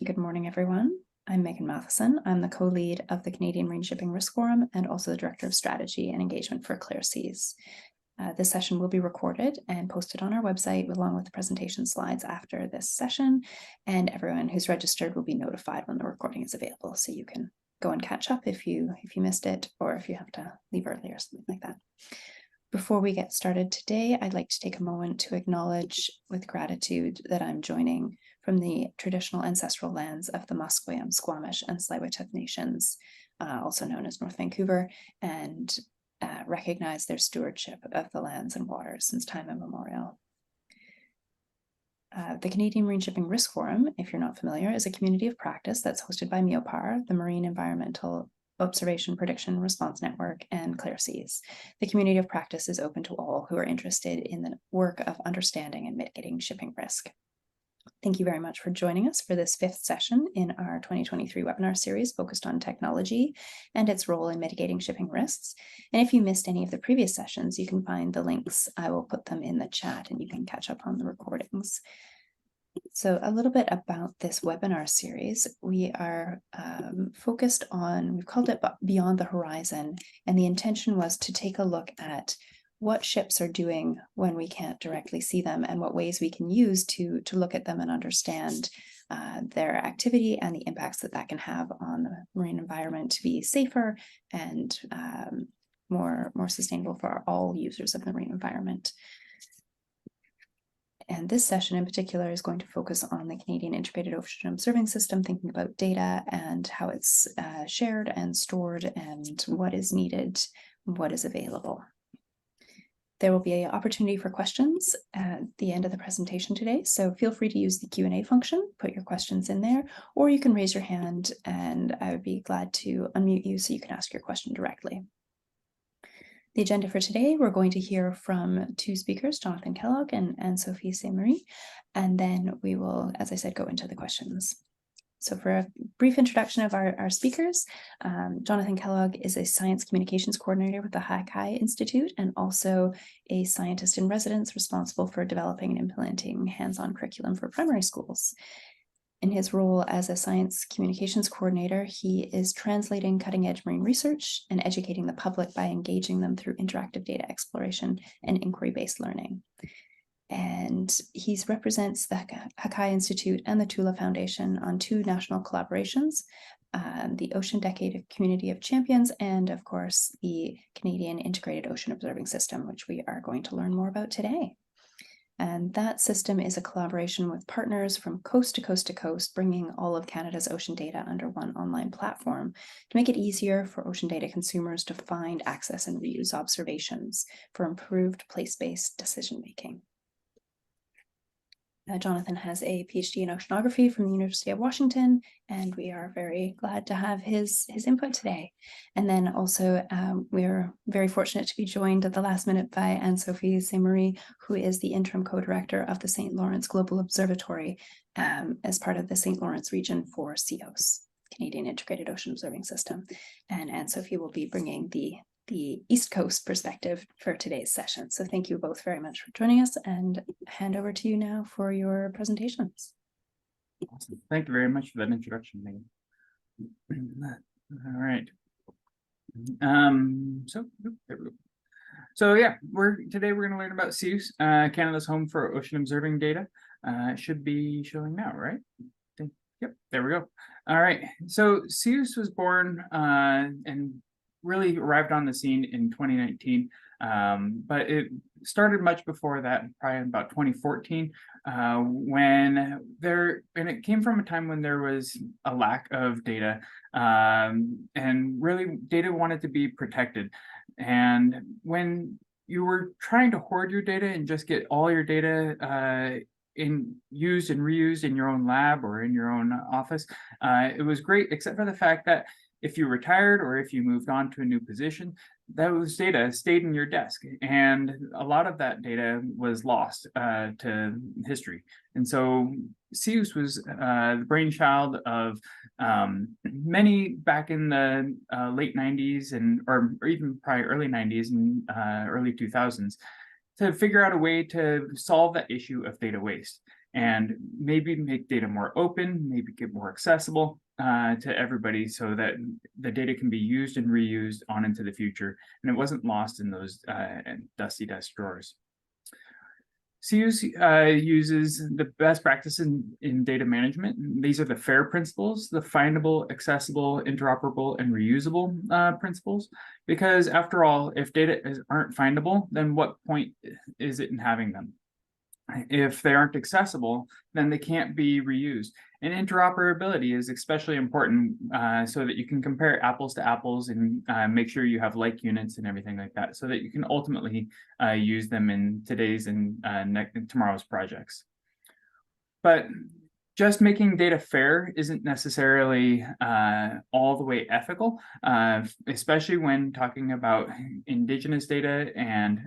Good morning, everyone. I'm Megan Matheson. I'm the co-lead of the Canadian Marine Shipping Risk Forum and also the Director of Strategy and Engagement for Clear Seas. This session will be recorded and posted on our website along with the presentation slides after this session, and everyone who's registered will be notified when the recording is available, so you can go and catch up if you missed it or if you have to leave early or something like that. Before we get started today, I'd like to take a moment to acknowledge with gratitude that I'm joining from the traditional ancestral lands of the Musqueam, Squamish, and Tsleil-Waututh nations, also known as North Vancouver, and recognize their stewardship of the lands and waters since time immemorial. The Canadian Marine Shipping Risk Forum, if you're not familiar, is a community of practice that's hosted by MEOPAR, the Marine Environmental Observation, Prediction, Response Network, and Clear Seas. The community of practice is open to all who are interested in the work of understanding and mitigating shipping risk. Thank you very much for joining us for this fifth session in our 2023 webinar series focused on technology and its role in mitigating shipping risks. And if you missed any of the previous sessions, you can find the links. I will put them in the chat and you can catch up on the recordings. So a little bit about this webinar series. We are focused on, we've called it Beyond the Horizon, and the intention was to take a look at what ships are doing when we can't directly see them and what ways we can use to look at them and understand their activity and the impacts that can have on the marine environment to be safer and more sustainable for all users of the marine environment. And this session in particular is going to focus on the Canadian Integrated Ocean Observing System, thinking about data and how it's shared and stored and what is needed, what is available. There will be an opportunity for questions at the end of the presentation today, so feel free to use the Q&A function, put your questions in there, or you can raise your hand and I would be glad to unmute you so you can ask your question directly. The agenda for today, we're going to hear from two speakers, Jonathan Kellogg and Sophie Saint-Marie, and then we will, as I said, go into the questions. So for a brief introduction of our speakers, Jonathan Kellogg is a science communications coordinator with the Hakai Institute and also a scientist in residence responsible for developing and implementing hands-on curriculum for primary schools. In his role as a science communications coordinator, he is translating cutting-edge marine research and educating the public by engaging them through interactive data exploration and inquiry-based learning. And he represents the Hakai Institute and the Tula Foundation on two national collaborations, the Ocean Decade Community of Champions, and of course, the Canadian Integrated Ocean Observing System, which we are going to learn more about today. And that system is a collaboration with partners from coast to coast to coast, bringing all of Canada's ocean data under one online platform to make it easier for ocean data consumers to find, access, and reuse observations for improved place-based decision-making. Jonathan has a PhD in oceanography from the University of Washington, and we are very glad to have his input today. And then also we're very fortunate to be joined at the last minute by Anne-Sophie Saint-Marie, who is the interim co-director of the St. Lawrence Global Observatory as part of the St. Lawrence region for CIOOS, Canadian Integrated Ocean Observing System. And Anne-Sophie will be bringing the East Coast perspective for today's session. So thank you both very much for joining us, and hand over to you now for your presentations. Awesome. Thank you very much for that introduction, Megan. All right. So yeah, today we're going to learn about CIOOS, Canada's home for ocean observing data. It should be showing now, right? Yep, there we go. All right. So CIOOS was born and really arrived on the scene in 2019, but it started much before that, probably in about 2014, and it came from a time when there was a lack of data, and really data wanted to be protected. And when you were trying to hoard your data and just get all your data used and reused in your own lab or in your own office, it was great, except for the fact that if you retired or if you moved on to a new position, those data stayed in your desk, and a lot of that data was lost to history. And so CIOOS was the brainchild of many back in the late 90s or even probably early 90s and early 2000s to figure out a way to solve that issue of data waste. and maybe make data more open, maybe get more accessible to everybody so that the data can be used and reused on into the future, and it wasn't lost in those dusty desk drawers. CIOOS uses the best practices in data management. These are the FAIR principles, the findable, accessible, interoperable, and reusable principles. Because after all, if data aren't findable, then what point is it in having them? If they aren't accessible, then they can't be reused. And interoperability is especially important so that you can compare apples to apples and make sure you have like units and everything like that, so that you can ultimately use them in today's and tomorrow's projects. But just making data fair isn't necessarily all the way ethical, especially when talking about Indigenous data. And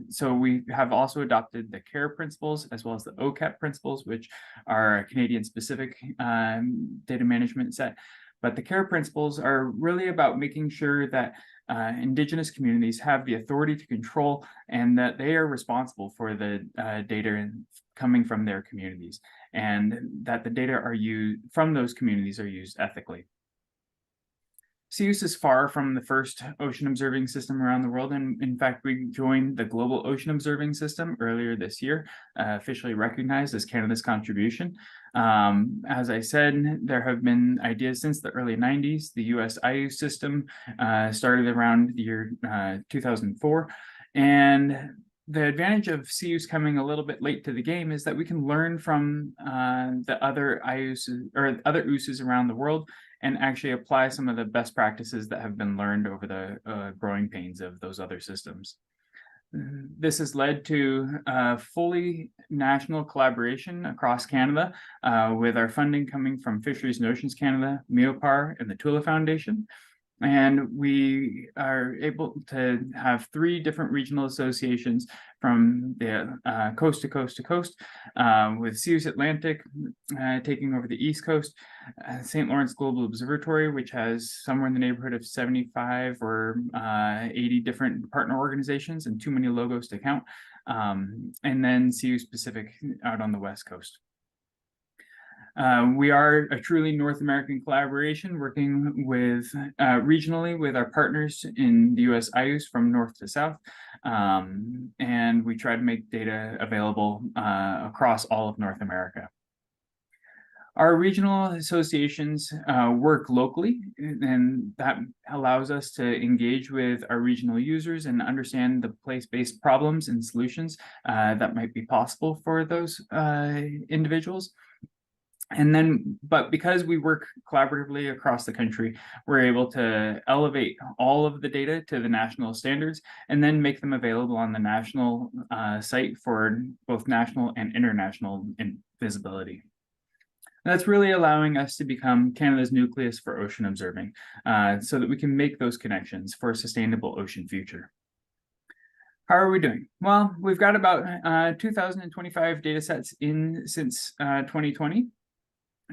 so we have also adopted the CARE principles as well as the OCAP principles, which are a Canadian-specific data management set. But the CARE principles are really about making sure that Indigenous communities have the authority to control and that they are responsible for the data coming from their communities, and that the data are used from those communities are used ethically. CIOOS is far from the first ocean observing system around the world, and in fact, we joined the Global Ocean Observing System earlier this year, officially recognized as Canada's contribution. As I said, there have been ideas since the early 90s. The US CIOOS system started around the year 2004, and the advantage of CIOOS coming a little bit late to the game is that we can learn from the other IOOS or other OOSs around the world and actually apply some of the best practices that have been learned over the growing pains of those other systems. This has led to fully national collaboration across Canada with our funding coming from Fisheries and Oceans Canada, MEOPAR, and the Tula Foundation. And we are able to have 3 different regional associations from the coast to coast to coast, with CIOOS Atlantic taking over the East Coast, St. Lawrence Global Observatory, which has somewhere in the neighborhood of 75 or 80 different partner organizations and too many logos to count, and then CIOOS Pacific out on the West Coast. We are a truly North American collaboration, working with regionally with our partners in the US CIOOS from north to south, and we try to make data available across all of North America. Our regional associations work locally, and that allows us to engage with our regional users and understand the place-based problems and solutions that might be possible for those individuals. And then, but because we work collaboratively across the country, we're able to elevate all of the data to the national standards and then make them available on the national site for both national and international visibility. And that's really allowing us to become Canada's nucleus for ocean observing, so that we can make those connections for a sustainable ocean future. How are we doing? Well, we've got about 2,025 data sets in since 2020.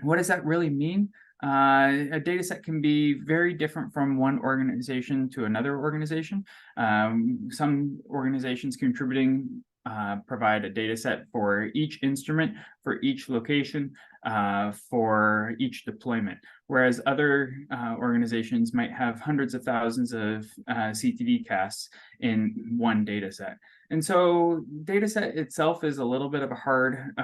What does that really mean? A data set can be very different from one organization to another organization. Some organizations contributing provide a data set for each instrument, for each location, for each deployment, whereas other organizations might have hundreds of thousands of CTD casts in one data set. And so data set itself is a little bit of a hard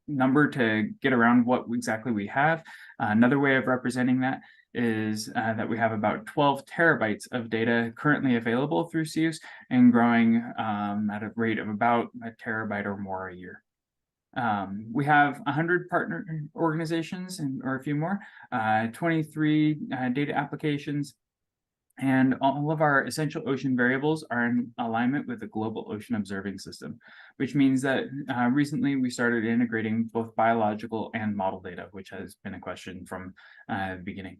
number to get around what exactly we have. Another way of representing that is that we have about 12 terabytes of data currently available through CIOOS and growing at a rate of about a terabyte or more a year. We have 100 partner organizations or a few more, 23 data applications, and all of our essential ocean variables are in alignment with the Global Ocean Observing System, which means that recently we started integrating both biological and model data, which has been a question from the beginning.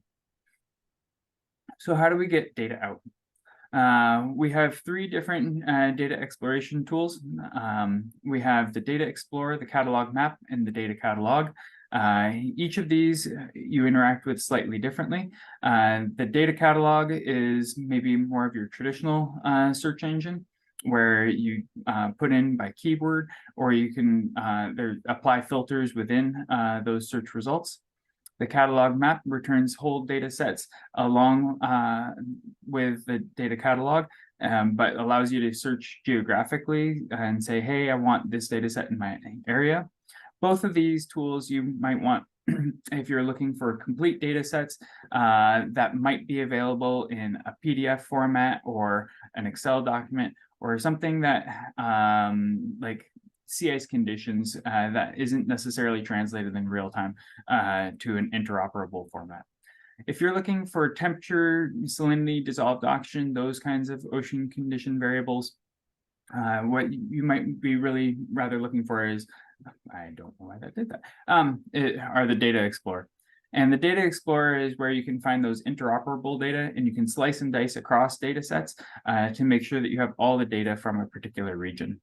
So how do we get data out? We have 3 different data exploration tools. We have the Data Explorer, the Catalog Map, and the Data Catalog. Each of these you interact with slightly differently. The Data Catalog is maybe more of your traditional search engine, where you put in by keyword, or you can apply filters within those search results. The catalog map returns whole data sets along with the data catalog, but allows you to search geographically and say, hey, I want this data set in my area. Both of these tools you might want if you're looking for complete data sets that might be available in a PDF format or an Excel document or something that like sea ice conditions that isn't necessarily translated in real time to an interoperable format. If you're looking for temperature, salinity, dissolved oxygen, those kinds of ocean condition variables, what you might be really rather looking for is, I don't know why that did that, are the Data Explorer. And the Data Explorer is where you can find those interoperable data, and you can slice and dice across data sets to make sure that you have all the data from a particular region.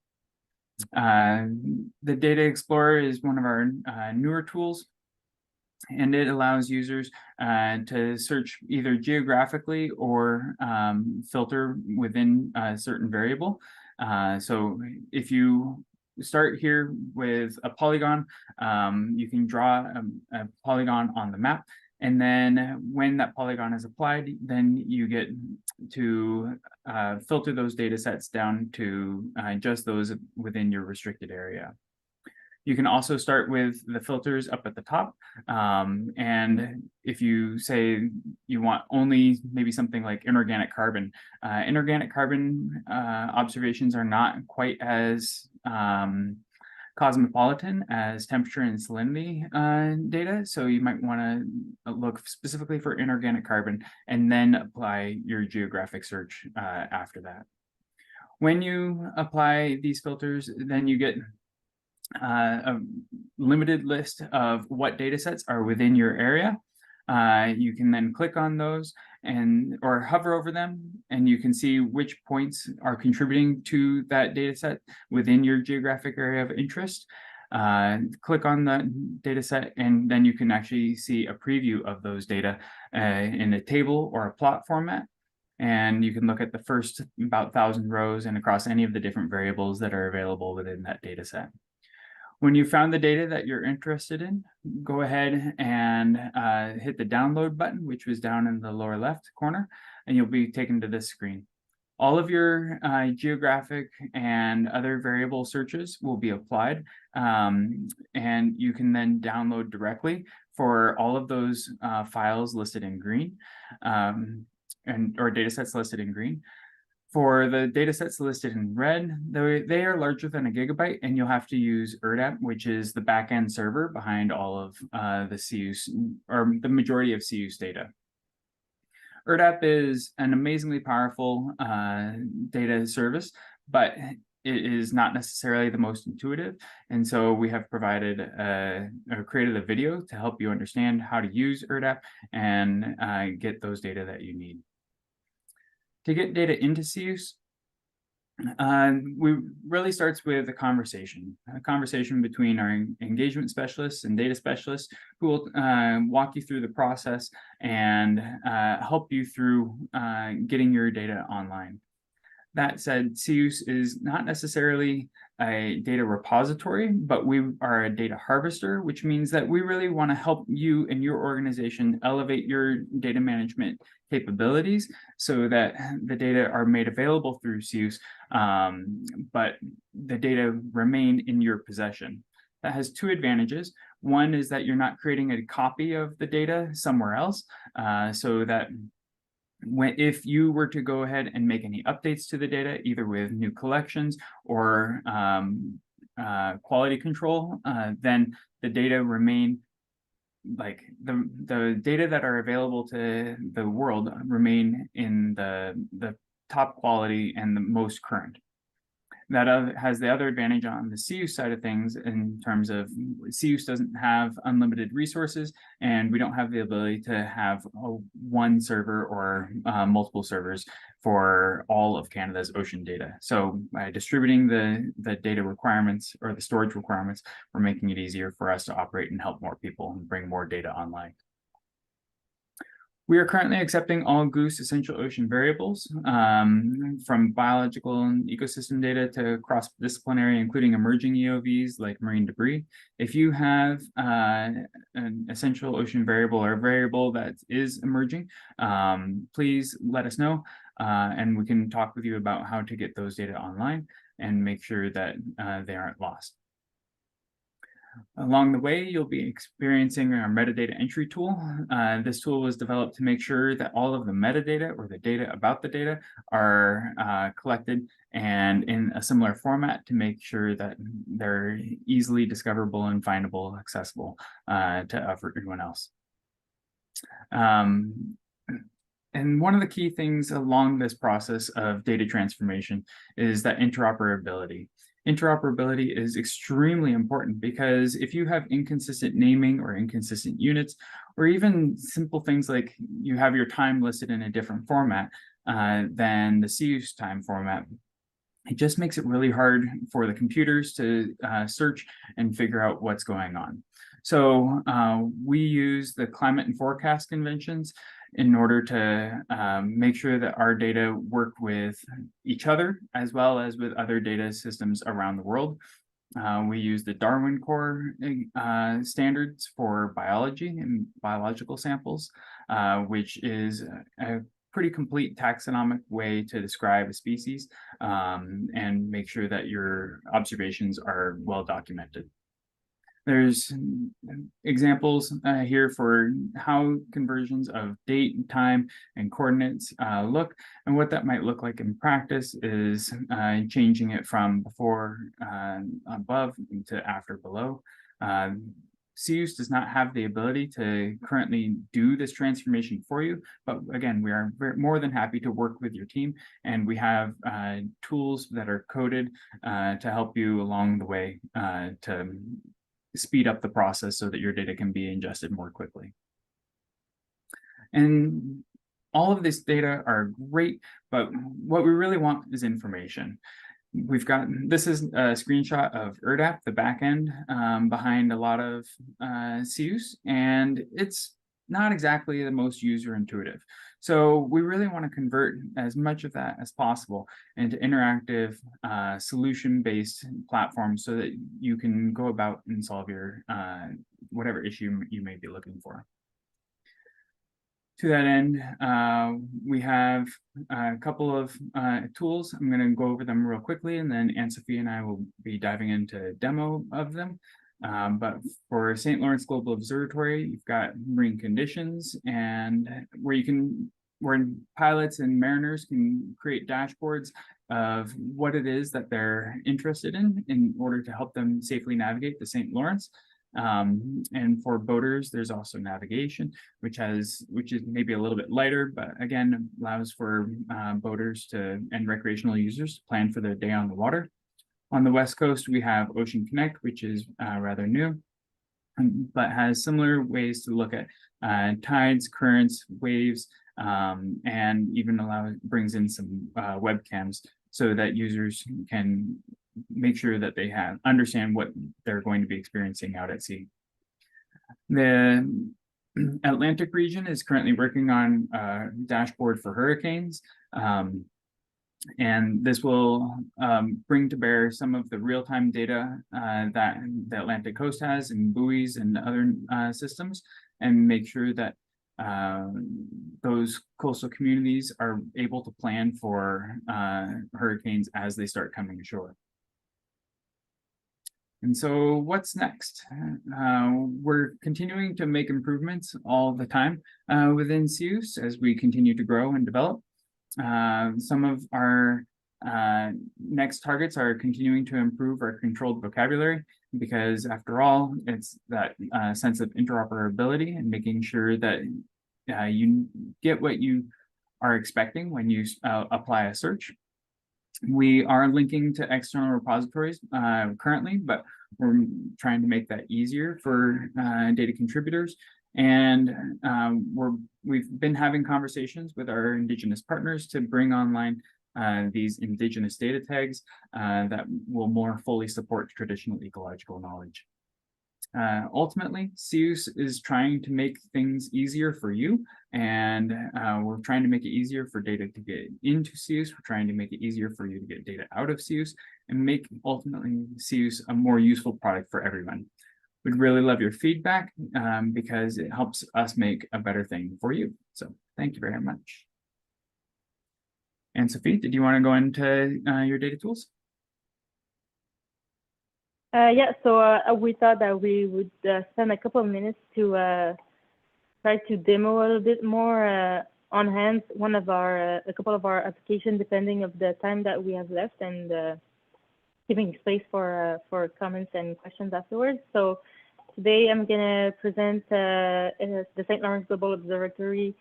The Data Explorer is one of our newer tools, and it allows users to search either geographically or filter within a certain variable. So if you start here with a polygon, you can draw a polygon on the map. And then when that polygon is applied, then you get to filter those data sets down to just those within your restricted area. You can also start with the filters up at the top. And if you say you want only maybe something like inorganic carbon observations are not quite as cosmopolitan as temperature and salinity data. So you might want to look specifically for inorganic carbon and then apply your geographic search after that. When you apply these filters, then you get a limited list of what data sets are within your area. You can then click on those or hover over them, and you can see which points are contributing to that data set within your geographic area of interest. Click on the data set, and then you can actually see a preview of those data in a table or a plot format. And you can look at the first about 1,000 rows and across any of the different variables that are available within that data set. When you found the data that you're interested in, go ahead and hit the download button, which was down in the lower left corner, and you'll be taken to this screen. All of your geographic and other variable searches will be applied, and you can then download directly for all of those files listed in green, or data sets listed in green. For the data sets listed in red, they are larger than a gigabyte, and you'll have to use ERDAP, which is the backend server behind all of the CIOOS, or the majority of CIOOS data. ERDAP is an amazingly powerful data service, but it is not necessarily the most intuitive. And so we have provided or created a video to help you understand how to use ERDAP and get those data that you need. To get data into CIOOS, we really starts with a conversation between our engagement specialists and data specialists who will walk you through the process and help you through getting your data online. That said, CIOOS is not necessarily a data repository, but we are a data harvester, which means that we really want to help you and your organization elevate your data management capabilities so that the data are made available through CIOOS, but the data remain in your possession. That has two advantages. One is that you're not creating a copy of the data somewhere else, so that if you were to go ahead and make any updates to the data, either with new collections or quality control, then the data remain, like the data that are available to the world remain in the top quality and the most current. That has the other advantage on the CIOOS side of things in terms of CIOOS doesn't have unlimited resources, and we don't have the ability to have one server or multiple servers for all of Canada's ocean data. So by distributing the data requirements or the storage requirements, we're making it easier for us to operate and help more people and bring more data online. We are currently accepting all GOOS essential ocean variables, from biological and ecosystem data to cross-disciplinary, including emerging EOVs like marine debris. If you have an essential ocean variable or a variable that is emerging, please let us know, and we can talk with you about how to get those data online and make sure that they aren't lost. Along the way, you'll be experiencing our metadata entry tool. This tool was developed to make sure that all of the metadata or the data about the data are collected and in a similar format to make sure that they're easily discoverable and findable, accessible to everyone else. And one of the key things along this process of data transformation is that interoperability. Interoperability is extremely important because if you have inconsistent naming or inconsistent units, or even simple things like you have your time listed in a different format than the CIOOS time format, it just makes it really hard for the computers to search and figure out what's going on. So we use the climate and forecast conventions in order to make sure that our data work with each other as well as with other data systems around the world. We use the Darwin Core standards for biology and biological samples, which is a pretty complete taxonomic way to describe a species and make sure that your observations are well documented. There's examples here for how conversions of date, time, and coordinates look, and what that might look like in practice is changing it from before above to after below. CIOOS does not have the ability to currently do this transformation for you, but again, we are more than happy to work with your team, and we have tools that are coded to help you along the way to speed up the process so that your data can be ingested more quickly. And all of this data are great, but what we really want is information. This is a screenshot of ERDAP, the backend behind a lot of CIOOS, and it's not exactly the most user intuitive. So we really want to convert as much of that as possible into interactive solution-based platforms so that you can go about and solve your whatever issue you may be looking for. To that end, we have a couple of tools. I'm going to go over them real quickly, and then Anne-Sophie and I will be diving into a demo of them. But for St. Lawrence Global Observatory, you've got marine conditions, and where pilots and mariners can create dashboards of what it is that they're interested in order to help them safely navigate the St. Lawrence. And for boaters, there's also navigation, which is maybe a little bit lighter, but again allows for boaters and recreational users to plan for their day on the water. On the West Coast, we have Ocean Connect, which is rather new, but has similar ways to look at tides, currents, waves, and even brings in some webcams so that users can make sure that they understand what they're going to be experiencing out at sea. The Atlantic region is currently working on a dashboard for hurricanes. And this will bring to bear some of the real-time data that the Atlantic coast has and buoys and other systems, and make sure that those coastal communities are able to plan for hurricanes as they start coming ashore. And so what's next? We're continuing to make improvements all the time within CIOOS as we continue to grow and develop. Some of our next targets are continuing to improve our controlled vocabulary, because after all, it's that sense of interoperability and making sure that you get what you are expecting when you apply a search. We are linking to external repositories currently, but we're trying to make that easier for data contributors. And we've been having conversations with our Indigenous partners to bring online these Indigenous data tags that will more fully support traditional ecological knowledge. Ultimately, CIOOS is trying to make things easier for you, and we're trying to make it easier for data to get into CIOOS. We're trying to make it easier for you to get data out of CIOOS and make ultimately CIOOS a more useful product for everyone. We'd really love your feedback because it helps us make a better thing for you. So thank you very much. And Sophie, did you want to go into your data tools? Yeah, so we thought that we would spend a couple of minutes to try to demo a little bit more on hand a couple of our applications, depending of the time that we have left, and giving space for comments and questions afterwards. So today I'm gonna present the St. Lawrence Global Observatory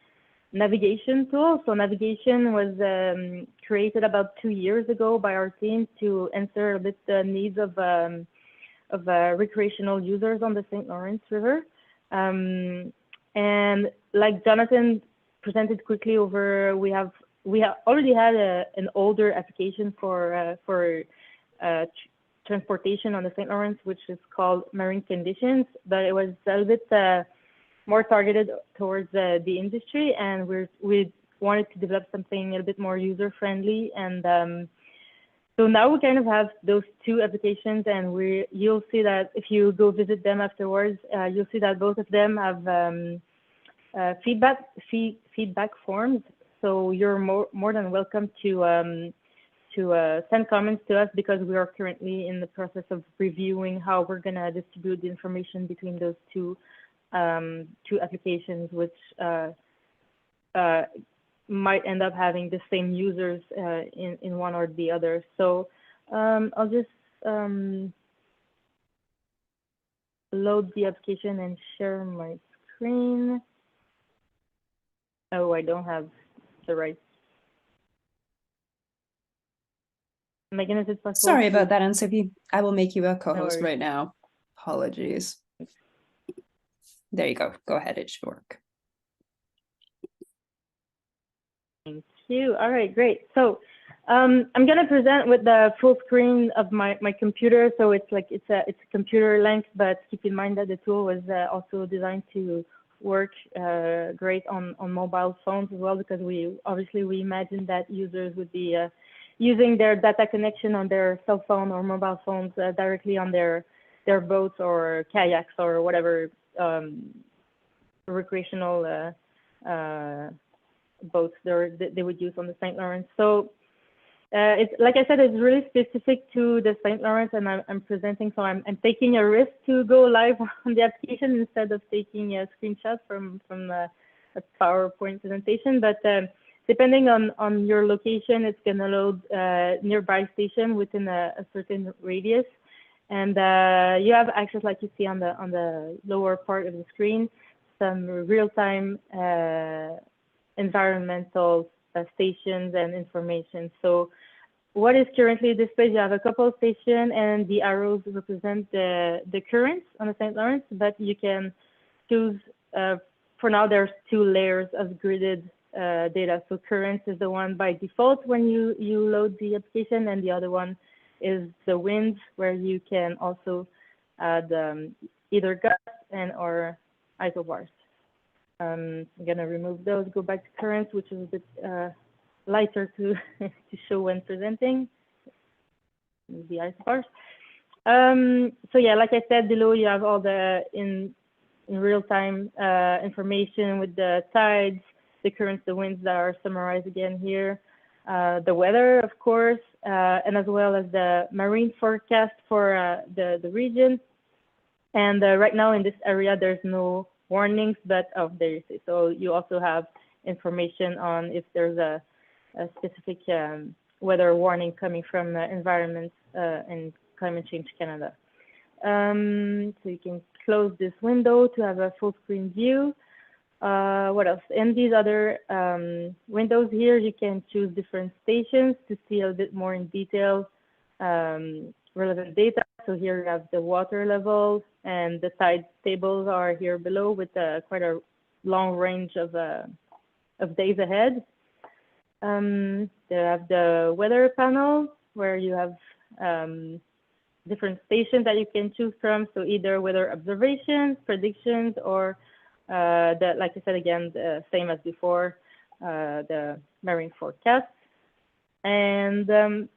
navigation tool. So navigation was created about 2 years ago by our team to answer a bit the needs of recreational users on the St. Lawrence River. And like Jonathan presented quickly over, we have already had an older application for transportation on the St. Lawrence, which is called Marine Conditions, but it was a little bit more targeted towards the industry, and we wanted to develop something a little bit more user friendly. And so now we kind of have those two applications, and you'll see that if you go visit them afterwards, you'll see that both of them have feedback forms. So you're more than welcome to send comments to us, because we are currently in the process of reviewing how we're gonna distribute the information between those two applications, which might end up having the same users in one or the other. So I'll just load the application and share my screen. Oh, I don't have the right. Megan, is it possible? Sorry about that, Anne-Sophie. I will make you a co-host worries. right now. Apologies. There you go. Go ahead, it should work. Thank you. All right, great. So I'm gonna present with the full screen of my computer. So it's a computer length, but keep in mind that the tool was also designed to work great on mobile phones as well, because we imagine that users would be using their data connection on their cell phone or mobile phones directly on their boats or kayaks or whatever recreational boats they would use on the St. Lawrence. So it's, like I said, it's really specific to the St. Lawrence, and I'm presenting, so I'm taking a risk to go live on the application instead of taking a screenshot from a PowerPoint presentation. But depending on your location, it's gonna load nearby station within a certain radius, and you have access, like you see on the lower part of the screen, some real-time environmental stations and information. So what is currently displayed, you have a couple of stations, and the arrows represent the currents on the St. Lawrence, but you can choose, for now there's 2 layers of gridded data. So currents is the one by default when you load the application, and the other one is the wind, where you can also add either gusts or isobars. I'm gonna remove those, go back to currents, which is a bit lighter to show when presenting the isobars. So yeah, like I said, below you have all the in real-time information with the tides, the currents, the winds that are summarized again here, the weather, of course, and as well as the marine forecast for the region. And right now in this area, there's no warnings, but oh, there you see. So you also have information on if there's a specific weather warning coming from Environment and Climate Change Canada. So you can close this window to have a full screen view. What else? In these other windows here, you can choose different stations to see a bit more in detail relevant data. So here you have the water level, and the tide tables are here below with quite a long range of days ahead. They have the weather panel, where you have different stations that you can choose from. So either weather observations, predictions, or like I said again, the same as before, the marine forecast. And the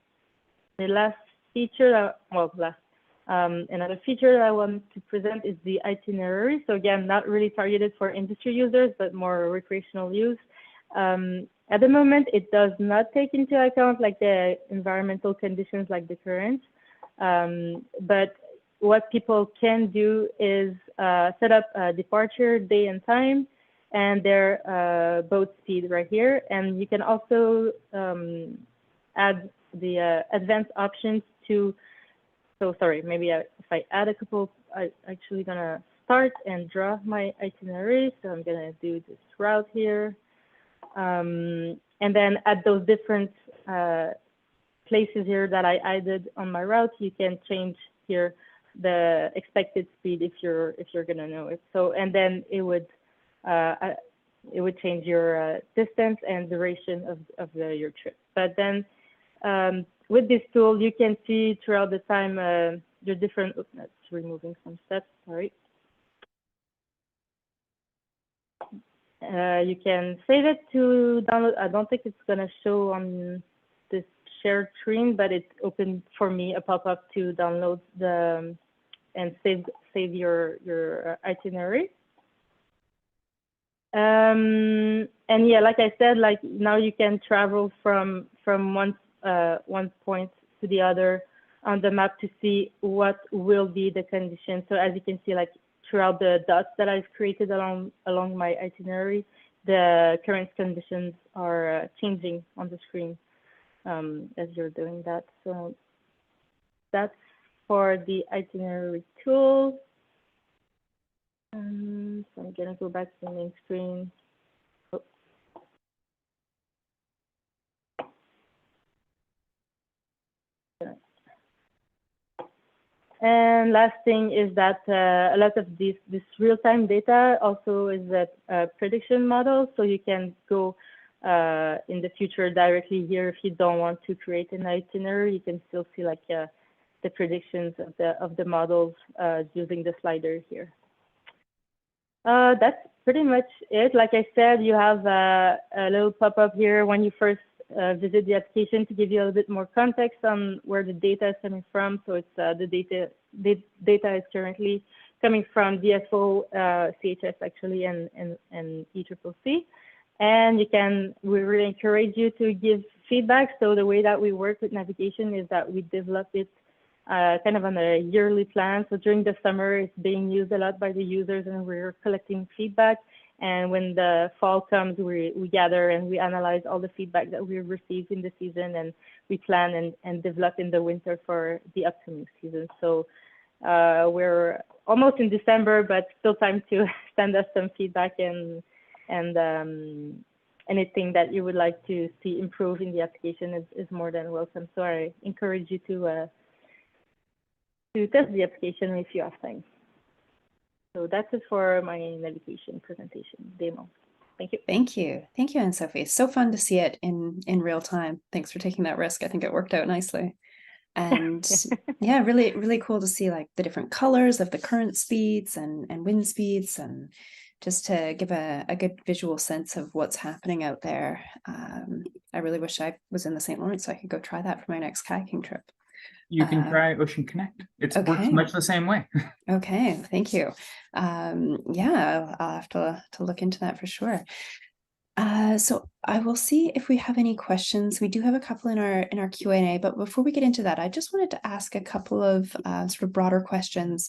last feature, another feature that I want to present is the itinerary. So again, not really targeted for industry users, but more recreational use. At the moment, it does not take into account like the environmental conditions like the currents. But what people can do is set up a departure day and time and their boat speed right here. And you can also add the advanced options to, so sorry, maybe if I add a couple, I'm actually gonna start and draw my itinerary. So I'm gonna do this route here. And then at those different places here that I added on my route, you can change here the expected speed if you're gonna know it. So, and then it would change your distance and duration of your trip. But then with this tool, you can see throughout the time your different. Oops, that's removing some steps. Sorry. You can save it to download. I don't think it's gonna show on this shared screen, but it's open for me a pop-up to download the and save your itinerary. And yeah, like I said, like now you can travel from one point to the other on the map to see what will be the conditions. So as you can see, like throughout the dots that I've created along my itinerary, the current conditions are changing on the screen as you're doing that. So that's for the itinerary tool. So I'm gonna go back to the main screen. Oh. And last thing is that a lot of this real-time data also is a prediction model. So you can go in the future directly here if you don't want to create an itinerary. You can still see like the predictions of the models using the slider here. That's pretty much it. Like I said, you have a little pop-up here when you first visit the application to give you a little bit more context on where the data is coming from. So it's the data is currently coming from DFO, CHS actually, and ECCC. And we really encourage you to give feedback. So the way that we work with navigation is that we develop it kind of on a yearly plan. So during the summer, it's being used a lot by the users and we're collecting feedback. And when the fall comes, we gather and we analyze all the feedback that we received in the season, and we plan and develop in the winter for the upcoming season. So we're almost in December, but still time to send us some feedback and anything that you would like to see improve in the application is more than welcome. So I encourage you to test the application if you have time. So that's it for my navigation presentation demo. Thank you. Thank you. Thank you, Anne-Sophie. So fun to see it in real time. Thanks for taking that risk. I think it worked out nicely. And yeah, really, really cool to see like the different colors of the current speeds and wind speeds, and just to give a good visual sense of what's happening out there. I really wish I was in the St. Lawrence so I could go try that for my next kayaking trip. You can try Ocean Connect. It works much the same way. Okay, thank you. Yeah, I'll have to look into that for sure. So I will see if we have any questions. We do have a couple in our Q&A, but before we get into that, I just wanted to ask a couple of sort of broader questions.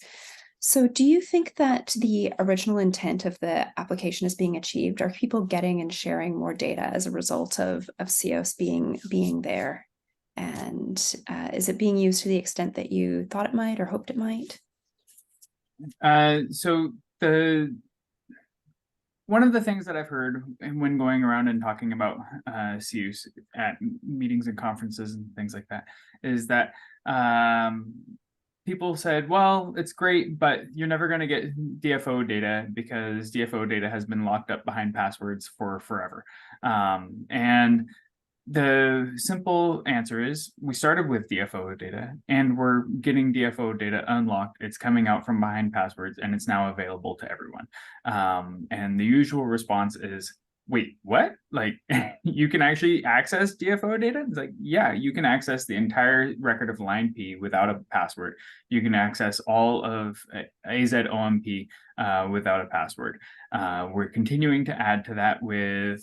So do you think that the original intent of the application is being achieved? Are people getting and sharing more data as a result of CIOOS being there? And is it being used to the extent that you thought it might or hoped it might? So one of the things that I've heard when going around and talking about CIOOS at meetings and conferences and things like that is that people said, well, it's great, but you're never going to get DFO data because DFO data has been locked up behind passwords for forever. And the simple answer is we started with DFO data and we're getting DFO data unlocked. It's coming out from behind passwords and it's now available to everyone. And the usual response is, wait, what? Like, you can actually access DFO data? It's like, yeah, you can access the entire record of line P without a password. You can access all of AZOMP without a password. We're continuing to add to that with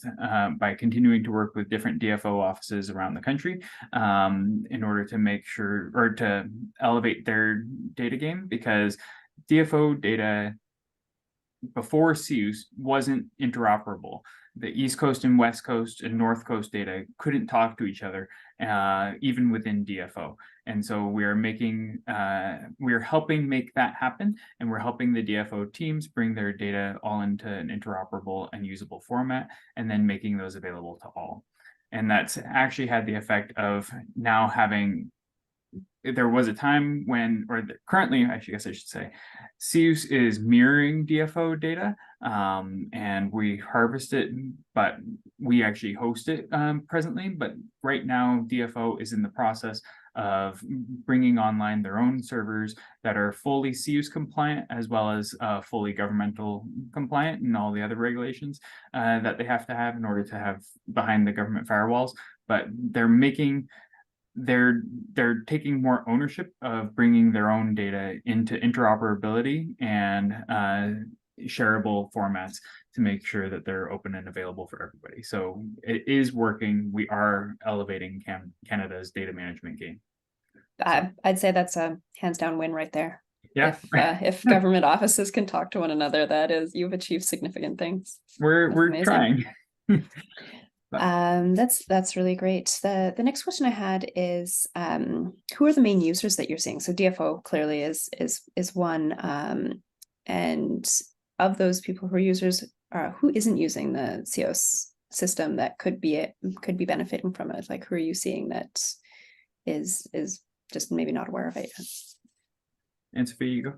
by continuing to work with different DFO offices around the country in order to make sure, or to elevate their data game, because DFO data before CIOOS wasn't interoperable. The East Coast and West Coast and North Coast data couldn't talk to each other, even within DFO. And so we're helping make that happen, and we're helping the DFO teams bring their data all into an interoperable and usable format, and then making those available to all. And that's actually had the effect of now having, there was a time when, or currently, I guess I should say, CIOOS is mirroring DFO data, and we harvest it, but we actually host it presently. But right now, DFO is in the process of bringing online their own servers that are fully CIOOS compliant, as well as fully governmental compliant and all the other regulations that they have to have in order to have behind the government firewalls. But they're taking more ownership of bringing their own data into interoperability and shareable formats to make sure that they're open and available for everybody. So it is working. We are elevating Canada's data management game. I'd say that's a hands down win right there. Yeah. If government offices can talk to one another, that is, you've achieved significant things. We're trying. That's really great. The next question I had is, who are the main users that you're seeing? So DFO clearly is one, and of those people who are users, who isn't using the CIOOS system that could be benefiting from it? Like, who are you seeing that is just maybe not aware of it? And Sophie, you go.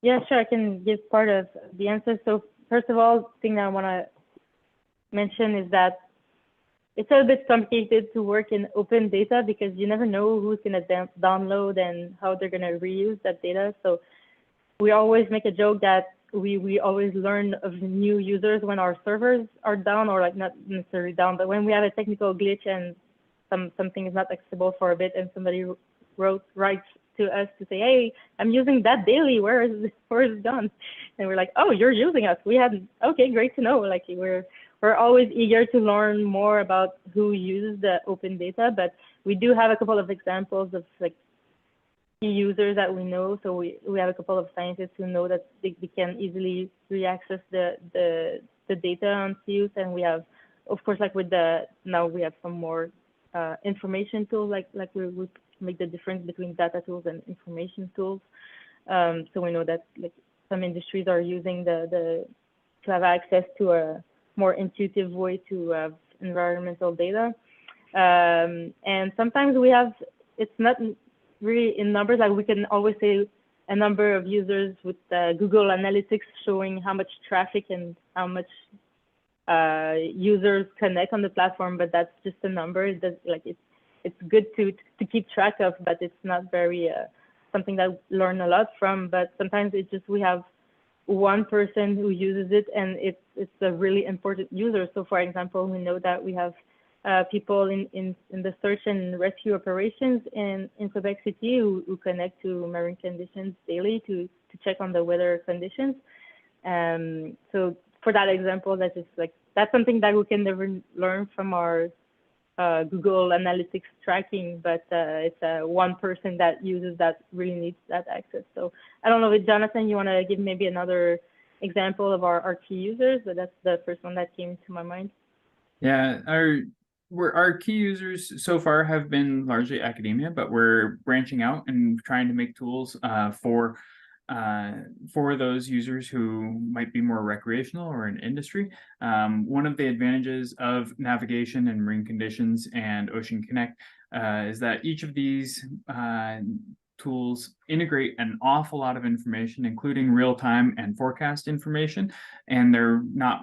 Yeah, sure. I can give part of the answer. So first of all, the thing that I want to mention is that it's a bit complicated to work in open data because you never know who's going to download and how they're going to reuse that data. So we always make a joke that we always learn of new users when our servers are down, or like not necessarily down, but when we have a technical glitch and something is not accessible for a bit and somebody writes to us to say, hey, I'm using that daily, where is it gone? And we're like, oh, you're using us. Okay, great to know. Like we're always eager to learn more about who uses the open data, but we do have a couple of examples of like key users that we know. So we have a couple of scientists who know that they can easily reaccess the data on CIOOS, and we have, of course, like now we have some more information tools, like we make the difference between data tools and information tools. So we know that like some industries are using to have access to a more intuitive way to have environmental data. And sometimes it's not really in numbers, like we can always say a number of users with Google Analytics showing how much traffic and how much users connect on the platform, but that's just a number. It's good to keep track of, but it's not very something that we learn a lot from. But sometimes it's just we have one person who uses it, and it's a really important user. So for example, we know that we have people in the search and rescue operations in Quebec City who connect to marine conditions daily to check on the weather conditions. So for that example, that's something that we can never learn from our Google Analytics tracking, but it's one person that uses that really needs that access. So I don't know if Jonathan, you want to give maybe another example of our key users, but that's the first one that came to my mind. Yeah, our key users so far have been largely academia, but we're branching out and trying to make tools for those users who might be more recreational or in industry. One of the advantages of navigation and marine conditions and Ocean Connect is that each of these tools integrate an awful lot of information, including real-time and forecast information, and they're not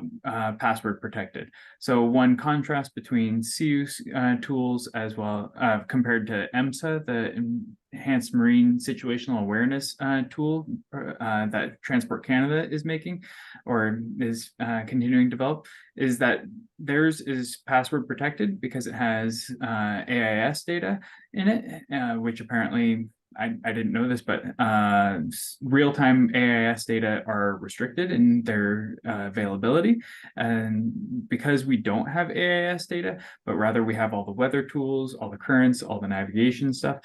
password protected. So one contrast between CIOOS tools as well compared to EMSA, the Enhanced Marine Situational Awareness tool that Transport Canada is making or is continuing to develop, is that theirs is password protected because it has AIS data in it, which apparently I didn't know this, but real-time AIS data are restricted in their availability. And because we don't have AIS data, but rather we have all the weather tools, all the currents, all the navigation stuff,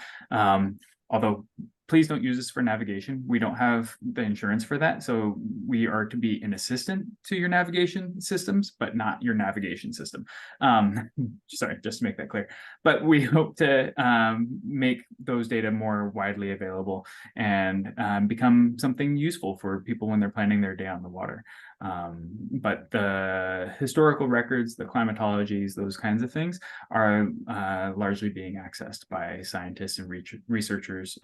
although please don't use this for navigation. We don't have the insurance for that. So we are to be an assistant to your navigation systems, but not your navigation system. Sorry, just to make that clear. But we hope to make those data more widely available and become something useful for people when they're planning their day on the water. But the historical records, the climatologies, those kinds of things are largely being accessed by scientists and researchers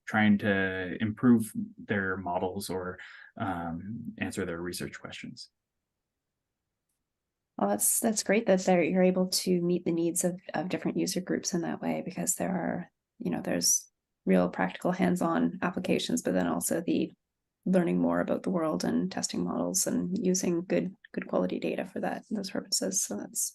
trying to improve their models or answer their research questions. Well, that's great that you're able to meet the needs of different user groups in that way, because there are, there's real practical hands-on applications, but then also the learning more about the world and testing models and using good quality data for those purposes. So that's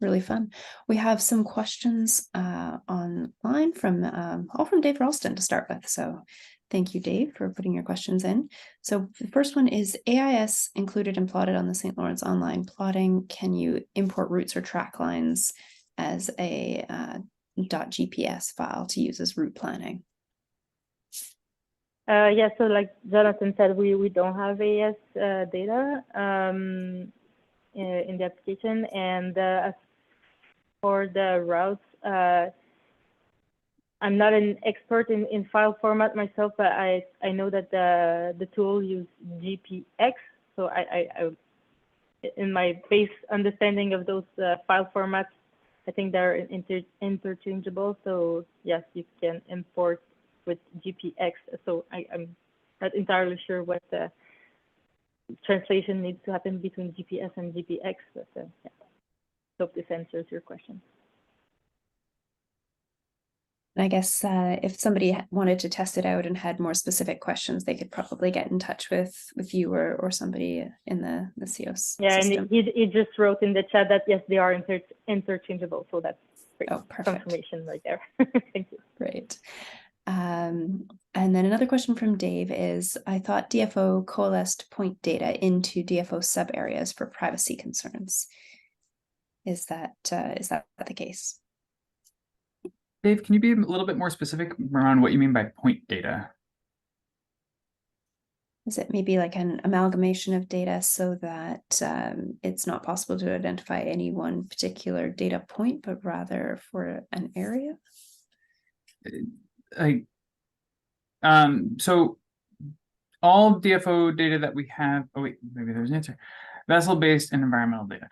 really fun. We have some questions online from all from Dave Ralston to start with. So thank you, Dave, for putting your questions in. So the first one is, AIS included and plotted on the St. Lawrence online plotting. Can you import routes or track lines as a .gps file to use as route planning? Yeah, so like Jonathan said, we don't have AIS data in the application, and as for the routes, I'm not an expert in file format myself, but I know that the tool uses GPX, so I in my base understanding of those file formats, I think they're interchangeable. So yes, you can import with GPX. So I'm not entirely sure what the translation needs to happen between GPS and GPX, but yeah. Hope this answers your question. I guess if somebody wanted to test it out and had more specific questions, they could probably get in touch with you or somebody in the CIOOS yeah, system. And he just wrote in the chat that yes, they are interchangeable. So that's great. Oh, perfect. Confirmation right there. Thank you. Great. And then another question from Dave is, I thought DFO coalesced point data into DFO sub areas for privacy concerns. Is that the case? Dave, can you be a little bit more specific around what you mean by point data? Is it maybe like an amalgamation of data so that it's not possible to identify any one particular data point, but rather for an area? So all DFO data that we have, oh wait, maybe there's an answer. Vessel-based and environmental data.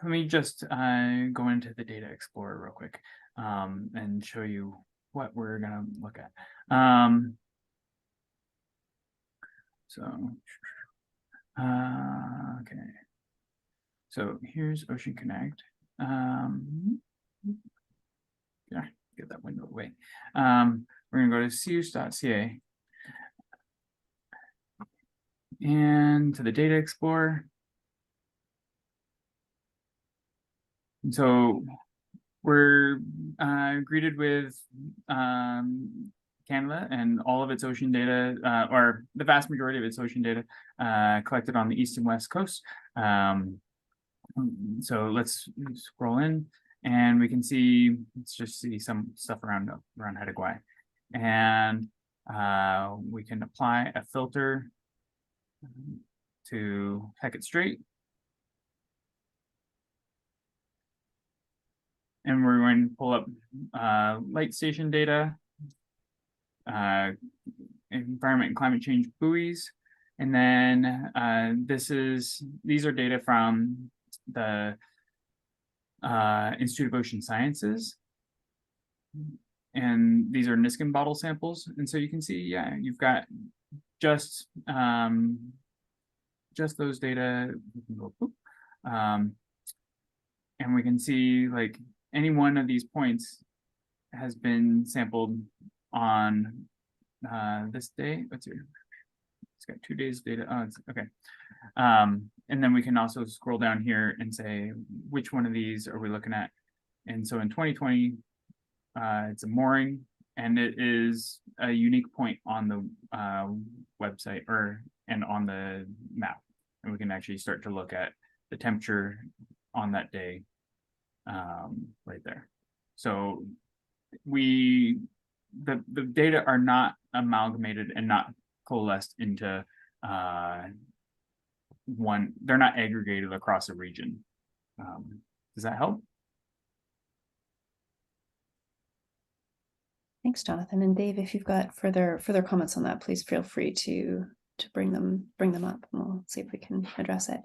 Let me just go into the Data Explorer real quick and show you what we're gonna look at. Okay. So here's Ocean Connect. Yeah, get that window away. We're gonna go to CIOOS.ca and to the Data Explorer. And so we're greeted with Canada and all of its ocean data, or the vast majority of its ocean data collected on the east and west coast. So let's scroll in and we can see, let's just see some stuff around Haida Gwaii. And we can apply a filter to Hecate Strait. And we're going to pull up light station data, environment and climate change buoys. And then these are data from the Institute of Ocean Sciences. and these are Niskin bottle samples. And so you can see, yeah, you've got just those data. And we can see like any one of these points has been sampled on this day. What's here? It's got 2 days data. Oh, it's okay. And then we can also scroll down here and say, which one of these are we looking at? And so in 2020, it's a mooring, and it is a unique point on the website and on the map. And we can actually start to look at the temperature on that day right there. So the data are not amalgamated and not coalesced into one. They're not aggregated across a region. Does that help? Thanks, Jonathan. And Dave, if you've got further comments on that, please feel free to bring them up, and we'll see if we can address it.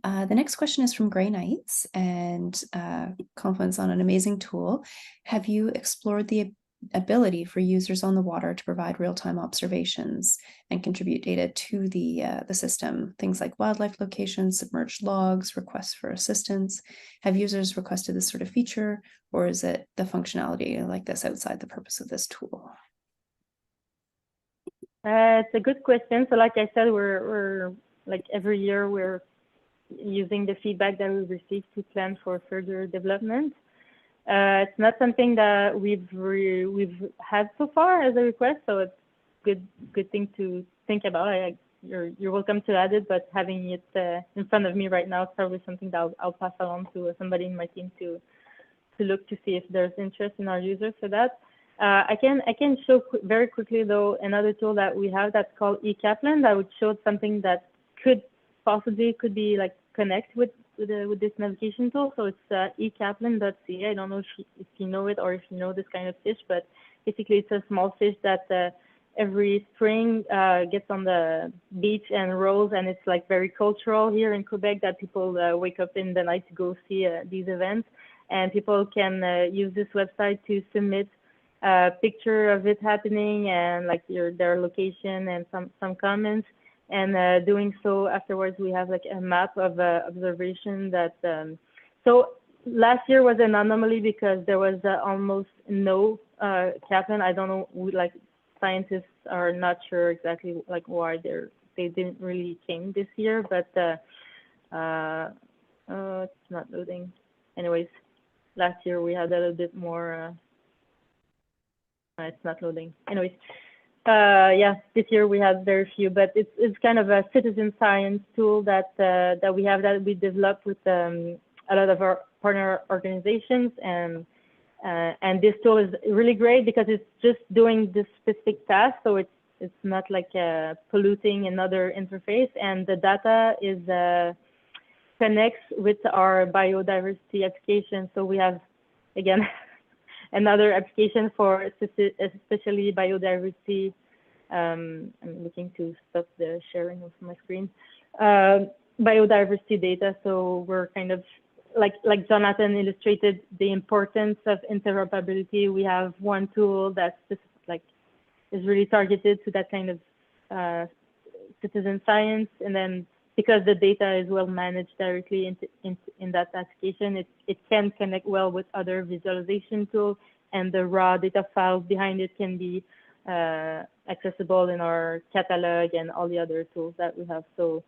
The next question is from Grey Knights, and compliments on an amazing tool. Have you explored the ability for users on the water to provide real-time observations and contribute data to the system? Things like wildlife locations, submerged logs, requests for assistance. Have users requested this sort of feature, or is it the functionality like this outside the purpose of this tool? It's a good question. So like I said, we're like every year we're using the feedback that we receive to plan for further development. It's not something that we've had so far as a request, so it's good thing to think about. You're welcome to add it, but having it in front of me right now is probably something that I'll pass along to somebody in my team to look to see if there's interest in our users for that. I can show very quickly though another tool that we have that's called eKaplan that would show something that could be like connect with this navigation tool. So it's eKaplan.ca. I don't know if you know it or if you know this kind of fish, but basically it's a small fish that every spring gets on the beach and rolls, and it's like very cultural here in Quebec that people wake up in the night to go see these events, and people can use this website to submit a picture of it happening and like their location and some comments. And doing so afterwards, we have like a map of observation that. So last year was an anomaly because there was almost no kaplan. I don't know, like scientists are not sure exactly like why they didn't really came this year, but it's not loading. Anyways, last year we had a little bit more. It's not loading. Anyways. Yeah, this year we had very few, but it's kind of a citizen science tool that we developed with a lot of our partner organizations, and this tool is really great because it's just doing this specific task, so it's not like polluting another interface, and the data is connects with our biodiversity application. So we have again. Another application for especially biodiversity. I'm looking to stop the sharing of my screen. Biodiversity data. So we're kind of like Jonathan illustrated the importance of interoperability. We have one tool that's just like is really targeted to that kind of citizen science, and then because the data is well managed directly in that application, it can connect well with other visualization tools, and the raw data files behind it can be accessible in our catalog and all the other tools that we have. So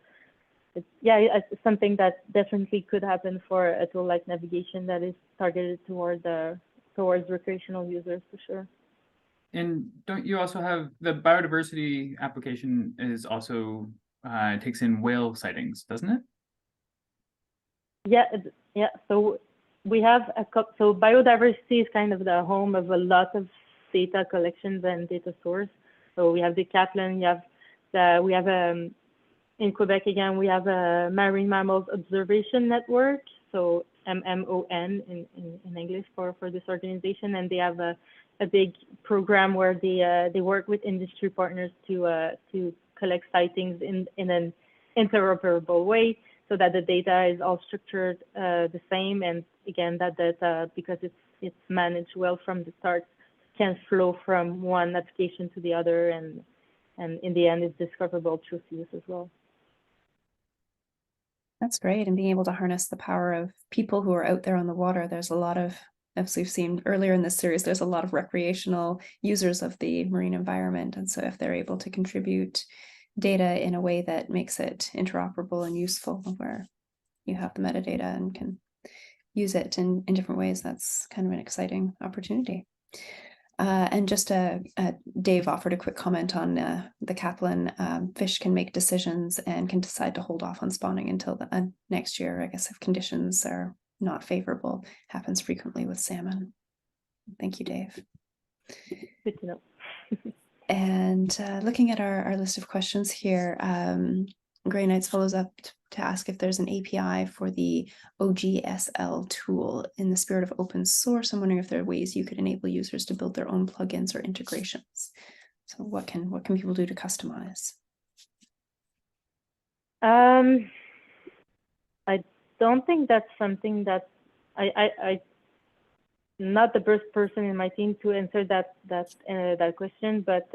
it's something that definitely could happen for a tool like navigation that is targeted towards recreational users for sure. And don't you also have the biodiversity application is also takes in whale sightings, doesn't it? Yeah. So we have so biodiversity is kind of the home of a lot of data collections and data source. So we have the Kaplan, we have in Quebec again, we have a Marine Mammals Observation Network, so MMON in English for this organization, and they have a big program where they work with industry partners to collect sightings in an interoperable way, so that the data is all structured the same, and again that data, because it's managed well from the start, can flow from one application to the other, and in the end, it's discoverable through CIOOS as well. That's great. And being able to harness the power of people who are out there on the water. There's a lot of, as we've seen earlier in this series, there's a lot of recreational users of the marine environment. And so if they're able to contribute data in a way that makes it interoperable and useful, where you have the metadata and can use it in different ways, that's kind of an exciting opportunity. And just Dave offered a quick comment on the Kaplan. Fish can make decisions and can decide to hold off on spawning until the next year, I guess, if conditions are not favorable. Happens frequently with salmon. Thank you, Dave. Good to know. And looking at our list of questions here, Grey Knights follows up to ask if there's an API for the OGSL tool. In the spirit of open source, I'm wondering if there are ways you could enable users to build their own plugins or integrations. So what can people do to customize? I don't think that's something that I not the first person in my team to answer that question, but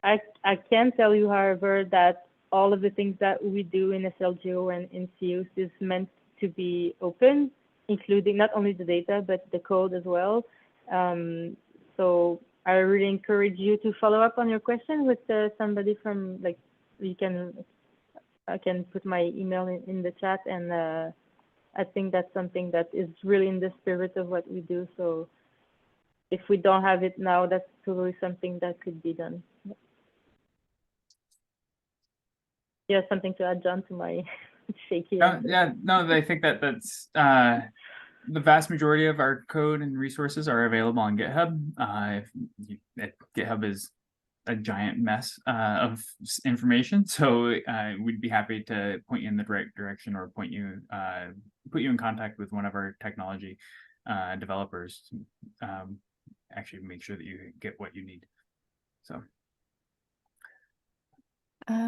I can tell you, however, that all of the things that we do in SLGO and in CIOOS is meant to be open, including not only the data, but the code as well. So I really encourage you to follow up on your question with somebody from, like, I can put my email in the chat, and I think that's something that is really in the spirit of what we do. So if we don't have it now, that's totally something that could be done. You have something to add, John, to my shaky answer? Yeah, no, I think that's the vast majority of our code and resources are available on GitHub. GitHub is a giant mess of information, so we'd be happy to point you in the right direction, or put you in contact with one of our technology developers. Actually, make sure that you get what you need. So.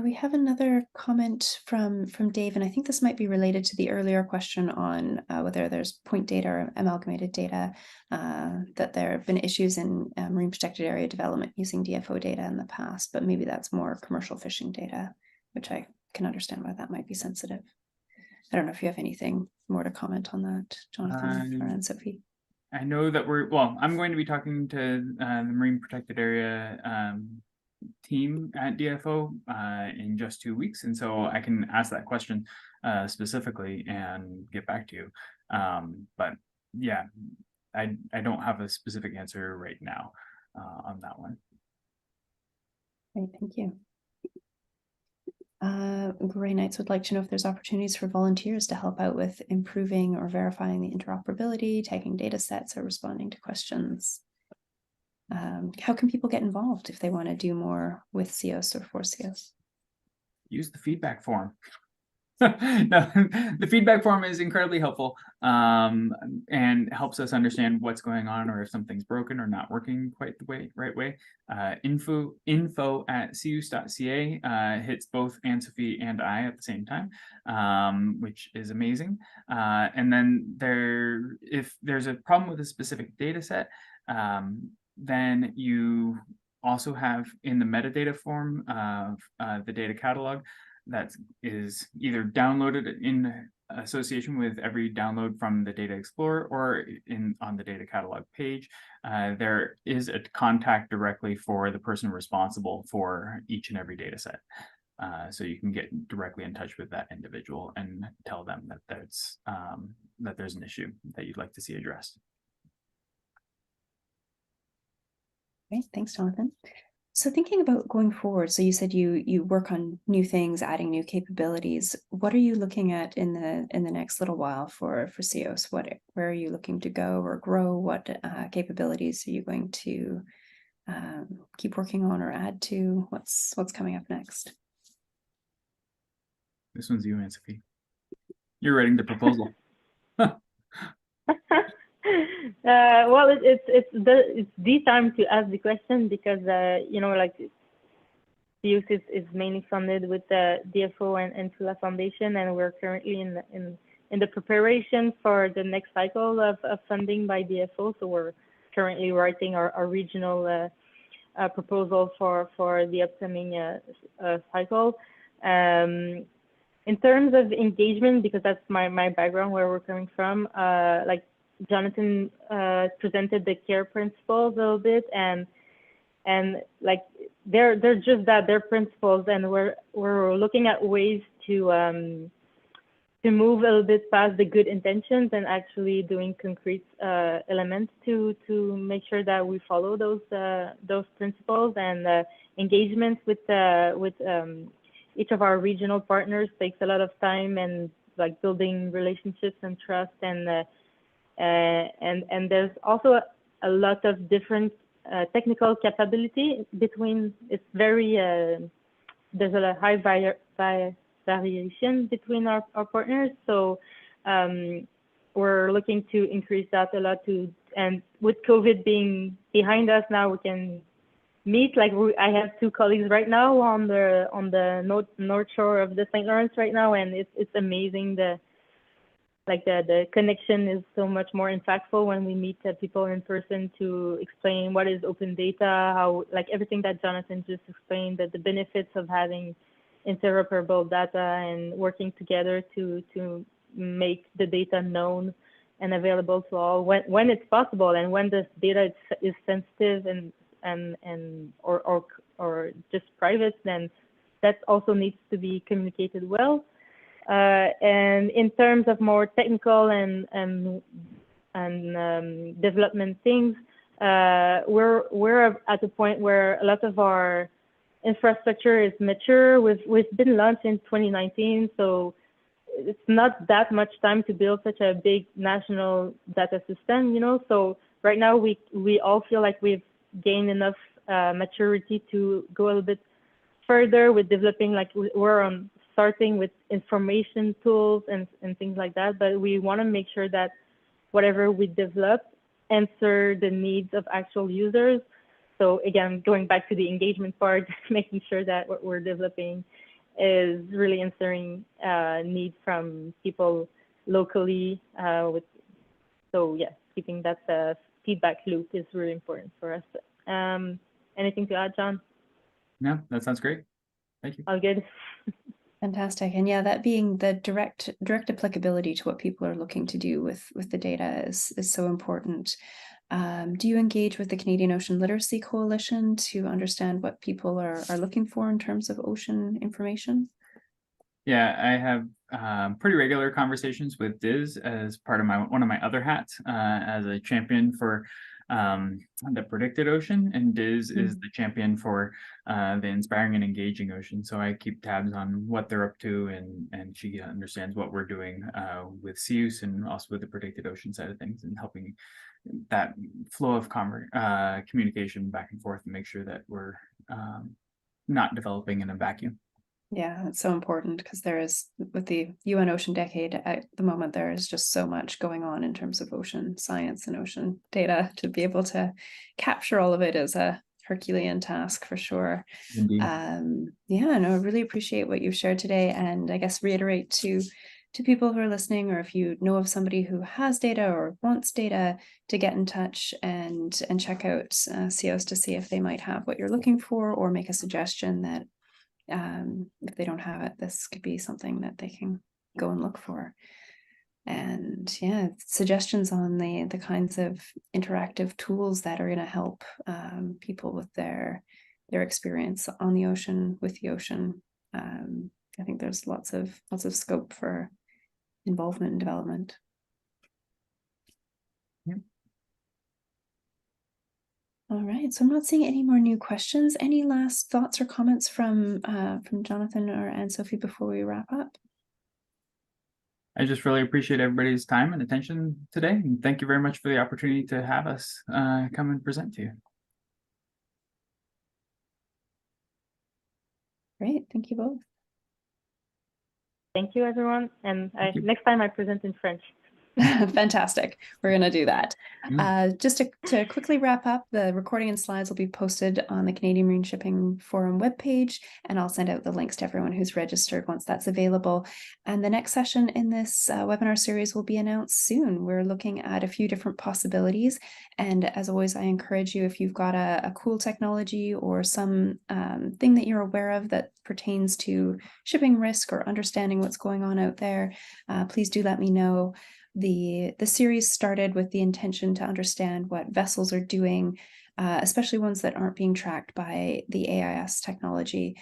We have another comment from Dave, and I think this might be related to the earlier question on whether there's point data or amalgamated data, that there have been issues in marine protected area development using DFO data in the past, but maybe that's more commercial fishing data, which I can understand why that might be sensitive. I don't know if you have anything more to comment on that, Jonathan or Anne-Sophie. I know that I'm going to be talking to the marine protected area team at DFO in just 2 weeks, and so I can ask that question specifically and get back to you. But yeah, I don't have a specific answer right now on that one. Great, thank you. Grey Knights would like to know if there's opportunities for volunteers to help out with improving or verifying the interoperability, tagging data sets, or responding to questions. How can people get involved if they want to do more with CIOOS or for CIOOS? Use the feedback form. No, the feedback form is incredibly helpful and helps us understand what's going on, or if something's broken or not working quite the right way. info@cios.ca hits both Anne-Sophie and I at the same time, which is amazing. And then if there's a problem with a specific data set, then you also have in the metadata form of the data catalog that is either downloaded in association with every download from the Data Explorer, or on the data catalog page. There is a contact directly for the person responsible for each and every data set. So you can get directly in touch with that individual and tell them that there's an issue that you'd like to see addressed. Great, thanks, Jonathan. So thinking about going forward, so you said you work on new things, adding new capabilities. What are you looking at in the next little while for CIOOS? Where are you looking to go or grow? What capabilities are you going to keep working on or add to? What's coming up next? This one's you, Anne-Sophie. You're writing the proposal. Well, it's the time to ask the question, because like CIOOS is mainly funded with the DFO and Tula Foundation, and we're currently in the preparation for the next cycle of funding by DFO. So we're currently writing our regional proposal for the upcoming cycle. In terms of engagement, because that's my background, where we're coming from, like Jonathan presented the care principles a little bit, and like they're just that, they're principles, and we're looking at ways to move a little bit past the good intentions and actually doing concrete elements to make sure that we follow those principles. And engagements with each of our regional partners takes a lot of time, and like building relationships and trust, and there's also a lot of different technical capability between. It's very there's a high variation between our partners, so we're looking to increase that a lot too. And with COVID being behind us now, we can meet. Like I have 2 colleagues right now on the north shore of the St. Lawrence right now, and it's amazing. The connection is so much more impactful when we meet people in person to explain what is open data, how, like everything that Jonathan just explained, that the benefits of having interoperable data and working together to make the data known and available to all when it's possible, and when this data is sensitive and or just private, then that also needs to be communicated well. And in terms of more technical and development things, we're at a point where a lot of our infrastructure is mature. We've been launched in 2019, so it's not that much time to build such a big national data system, you know. So right now we all feel like we've gained enough maturity to go a little bit further with developing. Like we're starting with information tools and things like that, but we want to make sure that whatever we develop answer the needs of actual users. So again, going back to the engagement part, making sure that what we're developing is really answering needs from people locally. So yeah, keeping that feedback loop is really important for us. Anything to add, John? No, that sounds great. Thank you. All good. Fantastic. And yeah, that being the direct applicability to what people are looking to do with the data is so important. Do you engage with the Canadian Ocean Literacy Coalition to understand what people are looking for in terms of ocean information? Yeah, I have pretty regular conversations with Diz as part of one of my other hats as a champion for the predicted ocean, and Diz is the champion for the inspiring and engaging ocean. So I keep tabs on what they're up to, and she understands what we're doing with CIOOS and also with the predicted ocean side of things, and helping that flow of communication back and forth and make sure that we're not developing in a vacuum. Yeah, it's so important because there is, with the UN Ocean Decade at the moment, there is just so much going on in terms of ocean science and ocean data. To be able to capture all of it is a Herculean task for sure. Indeed. Yeah, no, I really appreciate what you've shared today, and I guess reiterate to people who are listening, or if you know of somebody who has data or wants data, to get in touch and check out CIOOS to see if they might have what you're looking for, or make a suggestion that if they don't have it, this could be something that they can go and look for. And yeah, suggestions on the kinds of interactive tools that are going to help people with their experience on the ocean, with the ocean. I think there's lots of scope for involvement and development. Yep. All right, so I'm not seeing any more new questions. Any last thoughts or comments from Jonathan or Anne-Sophie before we wrap up? I just really appreciate everybody's time and attention today, and thank you very much for the opportunity to have us come and present to you. Great, thank you both. Thank you, everyone. And next time I present in French. Fantastic. We're going to do that. Mm. Just to quickly wrap up, the recording and slides will be posted on the Canadian Marine Shipping Forum webpage, and I'll send out the links to everyone who's registered once that's available. And the next session in this webinar series will be announced soon. We're looking at a few different possibilities. And as always, I encourage you, if you've got a cool technology or some thing that you're aware of that pertains to shipping risk or understanding what's going on out there, please do let me know. The series started with the intention to understand what vessels are doing, especially ones that aren't being tracked by the AIS technology,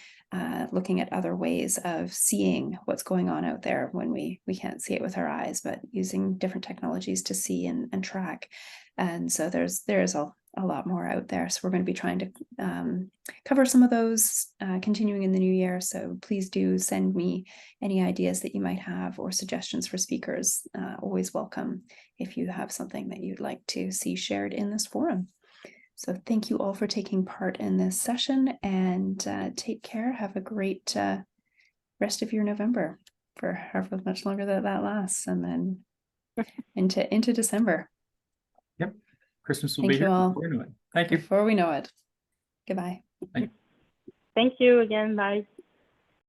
looking at other ways of seeing what's going on out there when we can't see it with our eyes, but using different technologies to see and track. And so there's a lot more out there. So we're going to be trying to cover some of those continuing in the new year. So please do send me any ideas that you might have or suggestions for speakers. Always welcome if you have something that you'd like to see shared in this forum. So thank you all for taking part in this session, and take care. Have a great rest of your November, for however much longer that lasts, and then into December. Yep. Christmas will Thank be you here all. before we know it. Thank you. Before we know it. Goodbye. Thank you again. Bye.